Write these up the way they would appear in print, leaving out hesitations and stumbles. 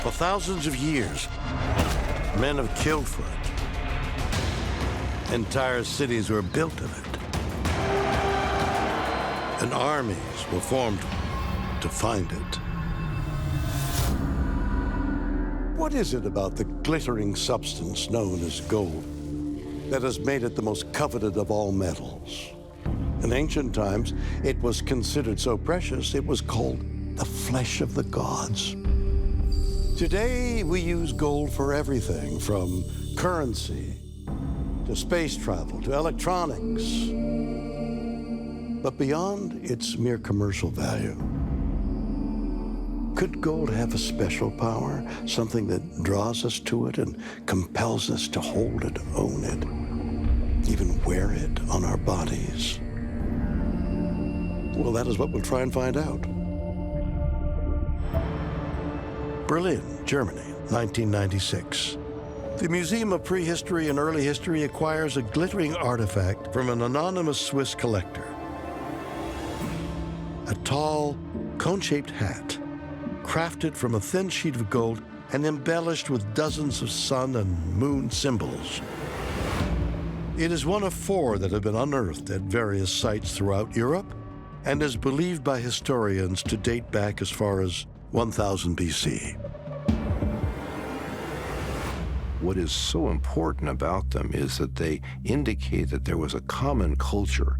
For thousands of years, men have killed for it. Entire cities were built of it. And armies were formed to find it. What is it about the glittering substance known as gold that has made it the most coveted of all metals? In ancient times, it was considered so precious, it was called the flesh of the gods. Today, we use gold for everything from currency to space travel to electronics. But beyond its mere commercial value, could gold have a special power, something that draws us to it and compels us to hold it, own it, even wear it on our bodies? Well, that is what we'll try and find out. Berlin, Germany, 1996. The Museum of Prehistory and Early History acquires a glittering artifact from an anonymous Swiss collector. A tall, cone-shaped hat, crafted from a thin sheet of gold and embellished with dozens of sun and moon symbols. It is one of 4 that have been unearthed at various sites throughout Europe and is believed by historians to date back as far as 1000 BC. What is so important about them is that they indicate that there was a common culture.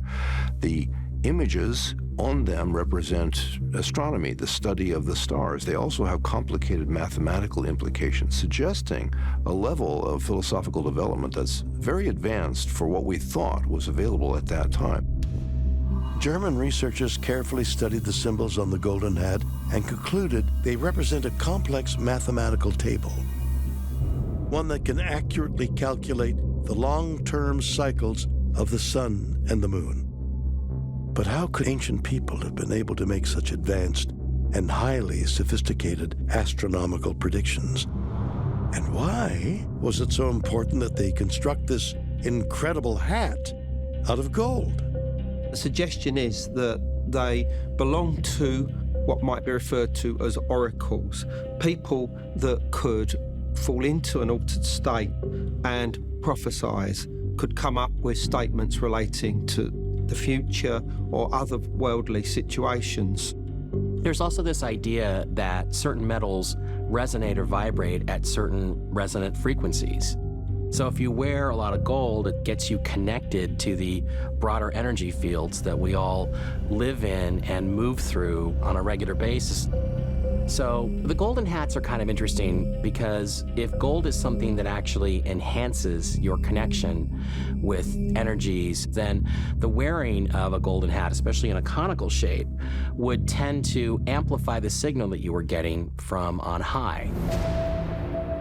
The images on them represent astronomy, the study of the stars. They also have complicated mathematical implications, suggesting a level of philosophical development that's very advanced for what we thought was available at that time. German researchers carefully studied the symbols on the golden hat and concluded they represent a complex mathematical table, one that can accurately calculate the long-term cycles of the sun and the moon. But how could ancient people have been able to make such advanced and highly sophisticated astronomical predictions? And why was it so important that they construct this incredible hat out of gold? The suggestion is that they belong to what might be referred to as oracles, people that could fall into an altered state and prophesize, could come up with statements relating to the future or other worldly situations. There's also this idea that certain metals resonate or vibrate at certain resonant frequencies. So if you wear a lot of gold, it gets you connected to the broader energy fields that we all live in and move through on a regular basis. So the golden hats are kind of interesting because if gold is something that actually enhances your connection with energies, then the wearing of a golden hat, especially in a conical shape, would tend to amplify the signal that you were getting from on high.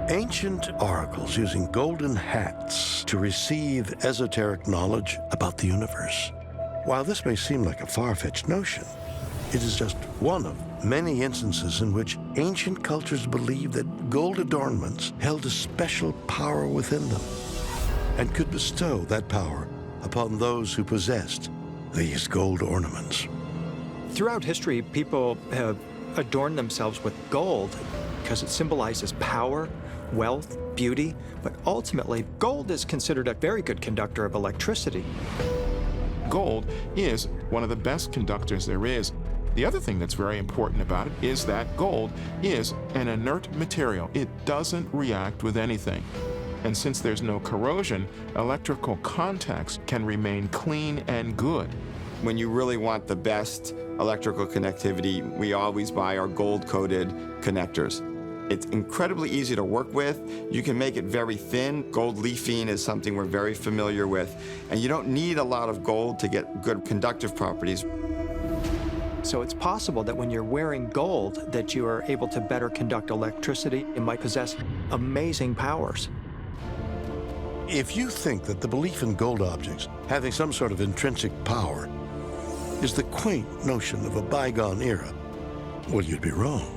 Ancient oracles using golden hats to receive esoteric knowledge about the universe. While this may seem like a far-fetched notion, it is just one of many instances in which ancient cultures believed that gold adornments held a special power within them and could bestow that power upon those who possessed these gold ornaments. Throughout history, people have adorned themselves with gold because it symbolizes power, wealth, beauty, but ultimately, gold is considered a very good conductor of electricity. Gold is one of the best conductors there is. The other thing that's very important about it is that gold is an inert material. It doesn't react with anything. And since there's no corrosion, electrical contacts can remain clean and good. When you really want the best electrical connectivity, we always buy our gold-coated connectors. It's incredibly easy to work with. You can make it very thin. Gold leafing is something we're very familiar with. And you don't need a lot of gold to get good conductive properties. So it's possible that when you're wearing gold, that you are able to better conduct electricity. It might possess amazing powers. If you think that the belief in gold objects having some sort of intrinsic power is the quaint notion of a bygone era, well, you'd be wrong.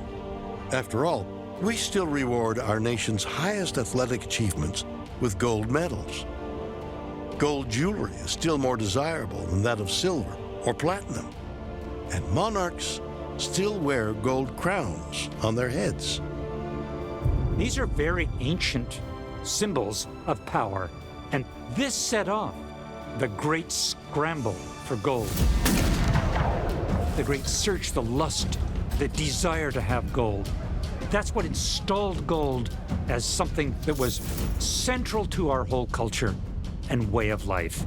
After all, we still reward our nation's highest athletic achievements with gold medals. Gold jewelry is still more desirable than that of silver or platinum. And monarchs still wear gold crowns on their heads. These are very ancient symbols of power, and this set off the great scramble for gold. The great search, the lust, the desire to have gold. That's what installed gold as something that was central to our whole culture and way of life.